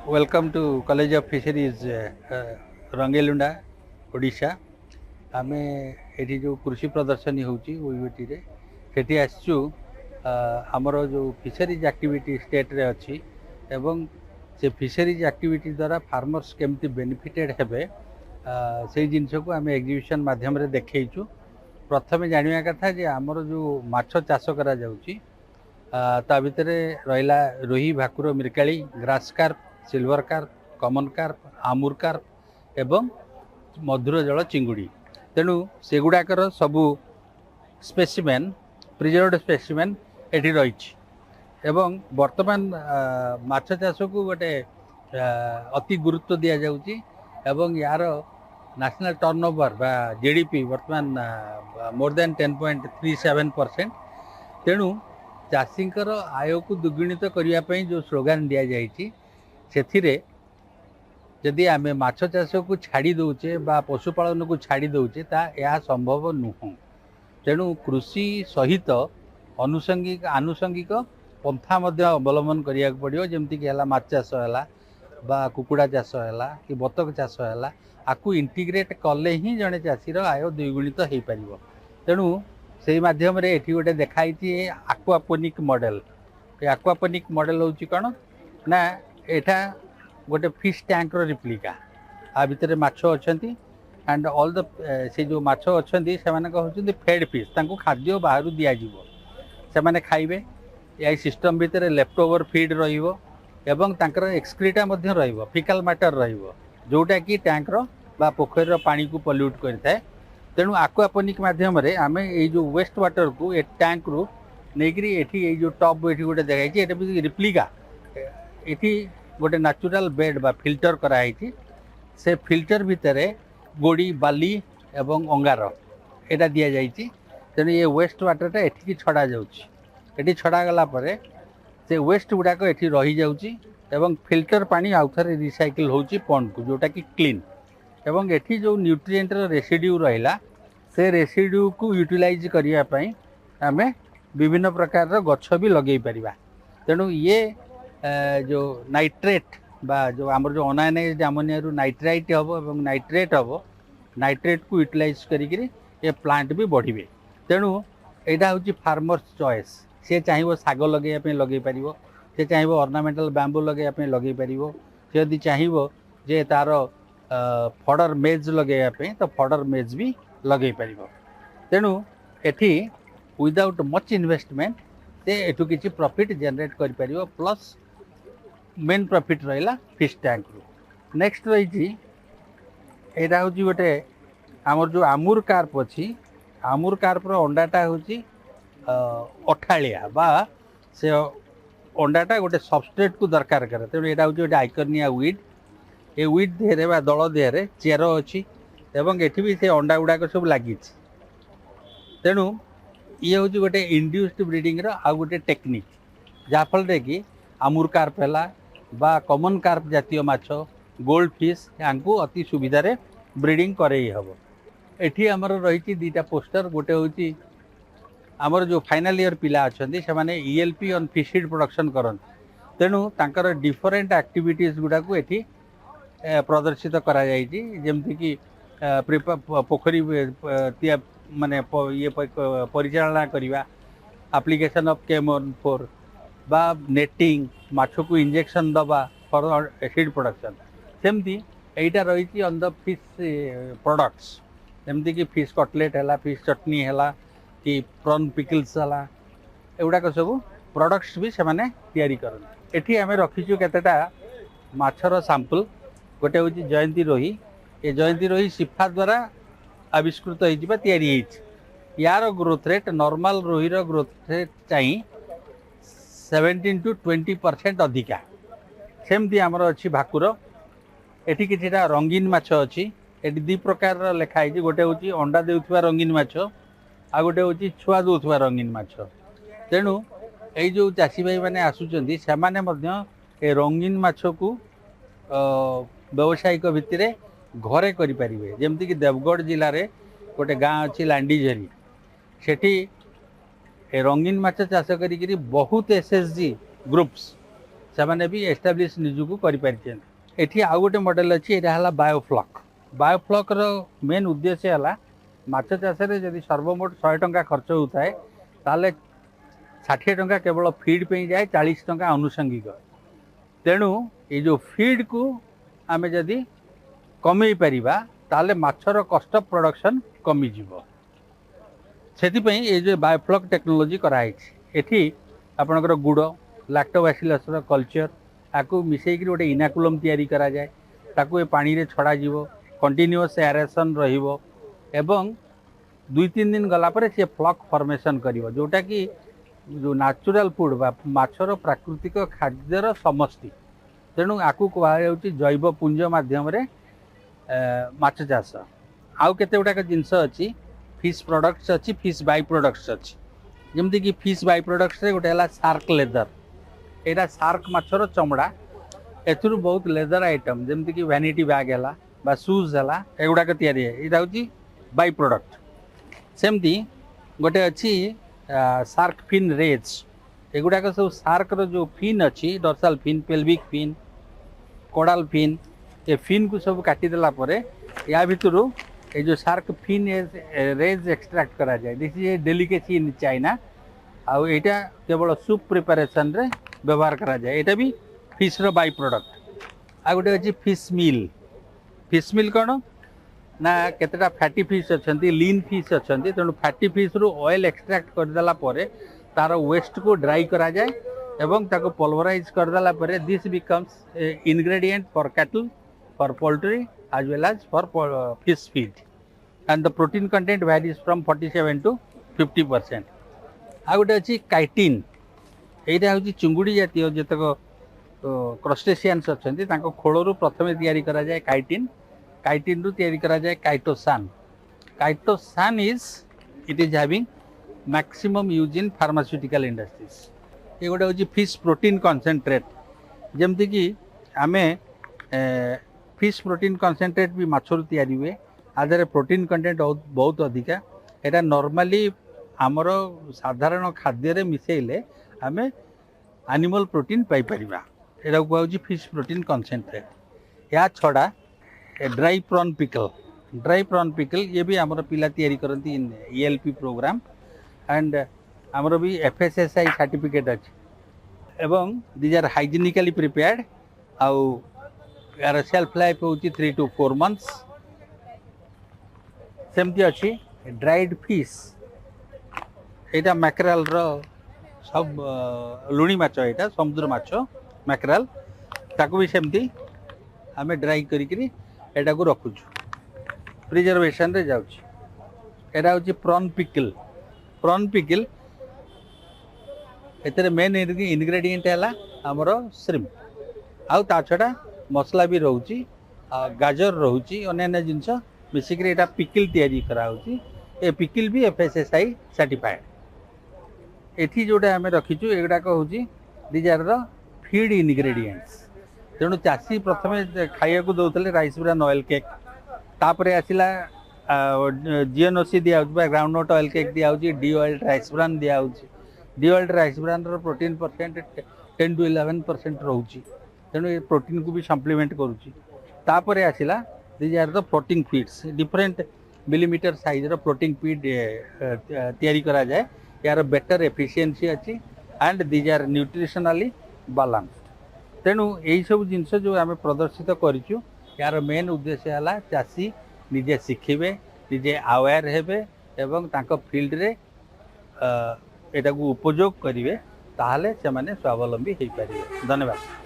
Welcome to College of Fisheries Rangeilunda Odisha आम ये जो कृषि प्रदर्शनी होची OUAT रे सेठी आसचु आमर जो फिशरीज एक्टिविटी स्टेट रे अच्छी एवं से फिशरीज एक्टिविटी द्वारा फार्मर्स केमती बेनिफिटेड हेबे से जिनस को आम एग्जिबिशन माध्यम रे देखैछु। प्रथमे जानिया कथा जे आमर जो माछ चाष करा जाउची ता भितर रहिला रोही भाकुर मिरकाली ग्रास कार्प सिल्वर कार्प कमन कार्प आमुर कार्प एवं मधुर जल चिंगुड़ी तेणु सेगुड़ाकर सबू स्पेसिमेन प्रिजर्वड स्पेसिमेन एठी रही एवं वर्तमान माछ चाष को गोटे अति गुरुत्व दिया जाउची एवं यार नेशनल टर्नओवर बा जीडीपी वर्तमान मोर देन 10.37%। तेणु चाषींकर आय को दुगुणित करने जो स्लोगान दि जाइए से जदि आम माछ चाष को छाड़ी दौचे बा पशुपालन को छाड़ी दौचे ता यह संभव नुह। तेणु कृषि सहित आनुषंगिक पंथा अवलंबन करिया पड़ो जमती कि माछ चाष है बा कुकुड़ा चाष है कि बतक चाष है आपको इंटीग्रेट कले ही जड़े चाषीर आय द्विगुणित हो पार। तेणु से माध्यम रे एठी गोटे देखाई आक्वापोनिक मॉडल। ये आक्वापोनिक मॉडल हूँ कौन ना एठा गोटे फिश टैंक रिप्लिका आ भितर माछ अच्छी एंड ऑल द से जो माछ अच्छा से फेड फिश तांको खाद्य बाहर दिज्व से खाइबे। यही सिस्टम भितर लेफ्ट ओवर फीड रहिबो एवं तांकर एक्सक्रीटा मध्य रहिबो फिकल मैटर रहिबो जोटा कि टैंकर बा पोखर पानी को पल्यूट करता। तेणु आक्वापोनिक माध्यम रे आमे ये जो वेस्ट वाटर को ए टैंक रु नेकरी एठी ये जो टॉप एठी गोटे देखाई एटा भी रिप्लिका एठी गोटे नेचुरल बेड बा फिल्टर कराई से फिल्टर भितर गोड़ी बाली एवं अंगार एटा दिया जाइए। तेणु ये वेस्ट वाटरटा एठी छड़ा जाउची एठी छड़ा गला परे से वेस्ट गुड़ाक एठी रही जाउची एवं फिल्टर पानी आउ थरे रिसाइकल होउची पॉन्ड को जोटा कि क्लीन एवं एठी जो न्यूट्रिएंट रेसिड्यू रहिला से रेसिड्यू को यूटिलाइज करिया पई आमे विभिन्न प्रकार गछ भी लगे परिबा। तेणु ये जो नाइट्रेट बा जो आमर जो अनायनाइज्ड अमोनिया रु नाइट्राइट हबो एवं नाइट्रेट हबो नाइट्रेट को यूटिलाइज करिकरी ये प्लांट भी बढ़िबे। तेणु एटा होची फार्मर्स चॉइस से चाहिए साग लगे पारिबो से चाहिए ऑर्नामेंटल बैम्बू लगे लगे पारिबो से यदि चाहिए जे तार फडर मेज लगे तो फडर मेज भी लगे पारिबो। तेणु एठी विदाउट मच इन्वेस्टमेंट से एठू किसी प्रॉफिट जनरेट कर पारिबो प्लस मेन प्रॉफिट रहिला फिश टैंक रु। नेक्स्ट रही एटा होची गोटे आमर जो आमुर कार्प अच्छी आमुर कार्पर अंडाटा होची अठालिया बा से अंडाटा गोटे सबस्ट्रेट को दरकार करे। तेणु एटा होची गोटे आइकर्निया वीड ये वीड देहरे बा दल देहरे चेर अच्छी एवं एठी भी से अंडा गुड़ाक सब लगी। तेणु ये हूँ गोटे इंड्यूस्ड ब्रीडिंग आ गोटे टेक्निक जहाँफल कि आमुर कार्प है बा कमन कार्प जातीय माछ गोल्ड फिश यांकू अति सुविधा रे ब्रीडिंग करई हम। एठी आमर रही दीटा पोस्टर गोटे हूँ आमर जो फाइनल ईयर पिला अच्छा से ELP on fish feed production करते। तेणु तांकर डिफरेंट एक्टिविटीज गुड़ा को एठी प्रदर्शित करा जायछि जेमति कि पोखरी माने ये परिचालना करवा एप्लिकेशन ऑफ 𝑘𝑚 बा नेटिंग माछ को इंजेक्शन दबा फॉर फीड प्रोडक्शन सेमती एटा रही ऑन द फिश प्रोडक्ट्स जेमती कि फिश कटलेट है फिश चटनी है कि प्रॉन पिकल्स है एगुड़ाक सब प्रोडक्ट्स भी से तैयारी करते। एठी आमे रखीचु केतेटा माछर सैंपल गोटे हूँ जयंती रोही ये जयंती रोही सिफा द्वारा आविष्कृत होइजिबा तैयारी होइछि। यार ग्रोथ रेट नॉर्मल रोहीर ग्रोथ रेट चाहिए 17 to 20% अधिका। सेमती आमर अच्छी भाकुर एठी किछिटा रंगीन माछ अच्छी एठी दी प्रकार लेखाई गोटे हूँ अंडा देउथुवा रंगीन माछ आ गोटे हूँ छुआ देउथुवा रंगीन माछ। तेणु ये जो चाषी भाई मैंने आसुचंदी से माने मध्य ए रंगीन माछ को व्यावसायिक भित्तिरे घरे करि परिबे। जेमति कि देवगढ़ जिले में गोटे गाँ अच्छी लांडीझरी सेठी रंगीन माछ चाष करी बहुत SSG ग्रुप्स से भी एस्टाब्लीश निजुक कर एठी आउ गोटे मॉडल अच्छी यहाँ बायोफ्लॉक बायोफ्लॉक रो मेन उद्देश्य है माछ चाष जदि सर्वमोट 100 टंका खर्च होता है ताले 60 टंका केवल फीड पे जाए 40 टंका आनुषंगिक तेणु ये जो फीड को आमे जदि कमे परिबा ताले माछर कॉस्ट ऑफ प्रोडक्शन कमी जीवो सेतिपई ये जो बायोफ्लॉक टेक्नोलॉजी कराई एठी आपनकर गुड़ लैक्टोबैसिलस रो कल्चर आकु मिसेई गोटे इनाकुलम तैयारी करा जाए ताकू ए पानी रे छड़ा जीवो कंटिन्यूअस एरेसन रहिबो एवं 2-3 दिन गला पर से फ्लॉक फॉर्मेशन करिवो जोटा कि जो नेचुरल फूड बा माछर प्राकृतिक खाद्यर समष्टि तेणु आकु कहुच्छी जैव पुंज मध्यम माछ चाष आउ केते गुड़ाक जिनस अच्छी फिश प्रोडक्ट्स अच्छी फिश बाई प्रोडक्ट्स अच्छी जमती कि फिश बाई प्रोडक्ट्स गोटे है शार्क लेदर यहाँ शार्क माछर चमड़ा एथुर बहुत लेदर आइटम जमती कि वैनिटी बैग है शूज है एगुड़ाक या बाई प्रोडक्ट सेमती गोटे अच्छी शार्क फिन रेज एगुड़ाक सब शार्क रो जो फिन अच्छी dorsal fin pelvic fin caudal fin ये फिन को सब काटिदेला या भितर ये जो शार्क फिन रेज एक्सट्रैक्ट करा जाए this is a delicacy in China आउ एटा केवल सूप प्रिपरेशन रे व्यवहार करा जाए एटा भी फिश रो बाई प्रोडक्ट आ गोटे अच्छी फिश मिल कौन ना केतेटा फैटी फिश अच्छी लीन फिश अच्छी तेणु फैटी फिश रु ऑयल एक्सट्रैक्ट करदेला तार वेस्ट को ड्राई करा जाए एवं ताको पल्वराइज करदेला this becomes ingredient for cattle for poultry as well as for fish feed and the protein content varies from 47 to 50%. आ गोटे अच्छी काइटिन यहाँ हूँ चिंगुड़ी जातीय जितक क्रस्टेशियंस अच्छा खोलू प्रथम तैयारी करा जाए काइटिन रु तैयारी करा जाए chitosan it is having maximum use in pharmaceutical industries ये गोटे हूँ फिश प्रोटीन कॉन्सेंट्रेट जमती कि आमे फिश प्रोटीन कॉन्सेंट्रेट भी माछर तैयारी हुए आधार प्रोटीन कंटेंट बहुत अधिका यहाँ नॉर्मली आमर साधारण खाद्य मिसेले आम एनिमल प्रोटीन पाइपर यहाँ कहूँ फिश प्रोटीन कॉन्सेंट्रेट या छड़ा ड्राई प्रॉन पिकल ये भी आमर पिला तैयारी करती इन ELP प्रोग्राम एंड आमर भी FSSAI सर्टिफिकेट अच्छे एवं दीज आर हाइजीनिकली प्रिपेयर्ड आउ यार सेल्फ लाइफ हूँ 3 to 4 months सेमती अच्छी ड्राइड फिश यहाँ मैकेरल सब लुणी माछ यहाँ समुद्र माछ मैकेरल ताकू भी सेमती आम ड्राई करी को रखुचु प्रिजर्वेशन रे जाउची एटा हूँ प्रॉन पिकल एतरे मेन इनग्रेडिएंट है आमर श्रिम्प आउ ता छड़ा मसला भी रोची गाजर रोची अन्य जिनस मिसिक पिकिल तैयारी कराऊँगी ए पिकिल भी FSSAI सर्टिफाइड एठी जोटा आम रखीचु एगुड़ाक हूँ these are the feed ingredients तेणु चाषी प्रथम खाया दौले राइस ब्रान ऑयल केक तापर आसला GNOC दिया ग्राउंडनट ऑयल केक दिया डी ऑयल राइस ब्रान दिया de oil rice bran protein percent 10 to 11% रोची तेणु ये प्रोटीन को भी सप्लीमेंट करुँची आसला these are the protein feeds different millimetre size रो प्रोटीन फीड तैयारी करा जाए यार बेटर एफिशिएंसी अच्छी एंड दीज आर न्यूट्रिशनली बालांस्ड तेणु यही सब जिनस जो आम प्रदर्शित करूँ यार मेन उद्देश्य है चाषी निजे शिखिबे निजे अवेयर हेबे एवं तांको फील्ड रे एटा को उपयोग करिवे ताहले से माने स्वावलंबी हो पारे। धन्यवाद।